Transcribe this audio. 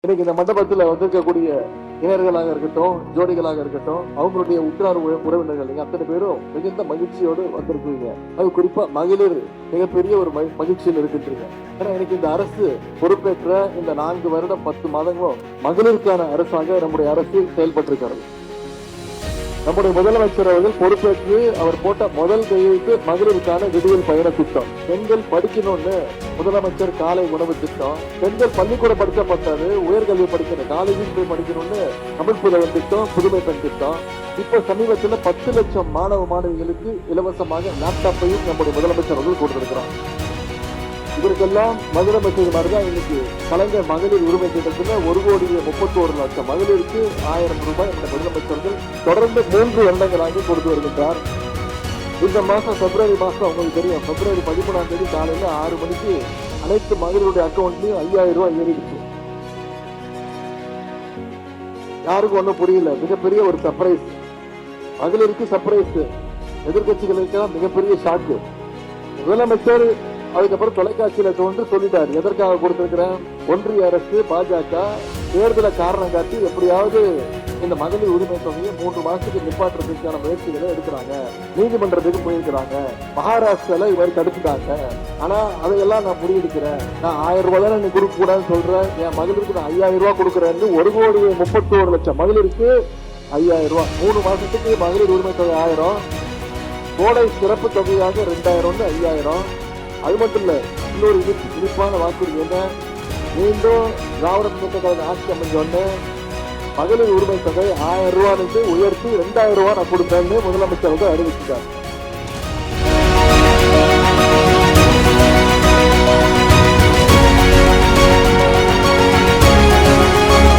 இன்னைக்கு இந்த மண்டபத்துல வந்திருக்கக்கூடிய இளைஞர்களாக இருக்கட்டும், ஜோடிகளாக இருக்கட்டும், அவங்களுடைய உற்றார் உறவினர்கள் நீங்க அத்தனை பேரும் மிகுந்த மகிழ்ச்சியோடு வந்திருக்கீங்க. அது குறிப்பா மகளிர் மிகப்பெரிய ஒரு மகிழ்ச்சியில் இருக்கின்றீங்க. ஏன்னா இன்னைக்கு இந்த அரசு பொறுப்பேற்ற இந்த 4 வருடம் 10 மாதங்களும் மகளிருக்கான அரசாக நம்முடைய அரசு செயல்பட்டிருக்கிறது. நம்முடைய முதலமைச்சர் அவர்கள் பொறுப்பேற்று அவர் போட்ட முதல் கையெழுத்து மகளிருக்கான விடுதல் பயண திட்டம். பெண்கள் படிக்கணும்னு முதலமைச்சர் காலை உணவு திட்டம். பெண்கள் பள்ளிக்கூடம் படிக்கப்பட்டது, உயர்கல்வி படிக்கணும், காலேஜில் போய் படிக்கணும்னு தமிழ் புதல்வன் திட்டம், புதுமை பெண் திட்டம். இப்ப சமீபத்தில் 10 லட்சம் மாணவ மாணவிகளுக்கு இலவசமாக லேப்டாப்பையும் நம்முடைய முதலமைச்சர் அவர்கள் கொடுத்திருக்கிறார். இதற்கெல்லாம் முதலமைச்சர் மாதிரிதான் இன்னைக்கு கலைஞர் மகளிர் உரிமை திட்டத்துல 1,31,00,000 மகளிருக்கு 1000 ரூபாய் இந்த முதலமைச்சர்கள் தொடர்ந்து 3 வருடங்களாக கொடுத்து வருகின்றார். இந்த மாசம் பிப்ரவரி மாசம் அவங்களுக்கு தெரியும், பிப்ரவரி 13ஆம் தேதி காலையில 6 மணிக்கு அனைத்து மகளிருடைய அக்கௌண்ட்லயும் 5000 ரூபாய் ஏறிடுச்சு. யாருக்கும் ஒன்றும் புரியல, மிகப்பெரிய ஒரு சர்ப்ரைஸ். மகளிருக்கு சர்ப்ரைஸ், எதிர்கட்சிகளுக்கு மிகப்பெரிய ஷாக்கு. முதலமைச்சர் அதுக்கப்புறம் தொலைக்காட்சியில தோன்று சொல்லிட்டாரு, எதற்காக கொடுத்திருக்கிறேன், ஒன்றிய அரசு பாஜக தேர்தலை காரணம் காட்டி எப்படியாவது இந்த மகளிர் உரிமை தொகையை 3 மாசத்துக்கு நிப்பாட்டுறதுக்கான முயற்சிகளை எடுக்கிறாங்க, நீதிமன்றத்துக்கு போயிருக்கிறாங்க, மகாராஷ்டிரால இவர் தடுத்துட்டாங்க. ஆனா அதையெல்லாம் நான் முறியடிக்கிறேன், நான் 1000 ரூபாய் தானே நீ கொடுக்க கூடாதுன்னு சொல்றேன், என் மகளிருக்கு நான் 5000 ரூபாய் கொடுக்குறேன்னு 1,31,00,000 மகளிருக்கு 5000 ரூபாய் 3 மாசத்துக்கு மகளிர் உரிமை தொகை 1000, கோடை சிறப்பு தொகையாக 2000 5000. அது மட்டும் இல்ல, இன்னொரு இனிப்பான வாக்குறுதி என்ன, மீண்டும் திராவிட முன்னேற்ற கழக ஆட்சி அமைஞ்சோன்னு மகளிர் உரிமை தொகை 1000 ரூபாய் உயர்த்தி 2000 ரூபாய் நான் கொடுப்பேன்னு முதலமைச்சர் வந்து அறிவிச்சிட்டார்.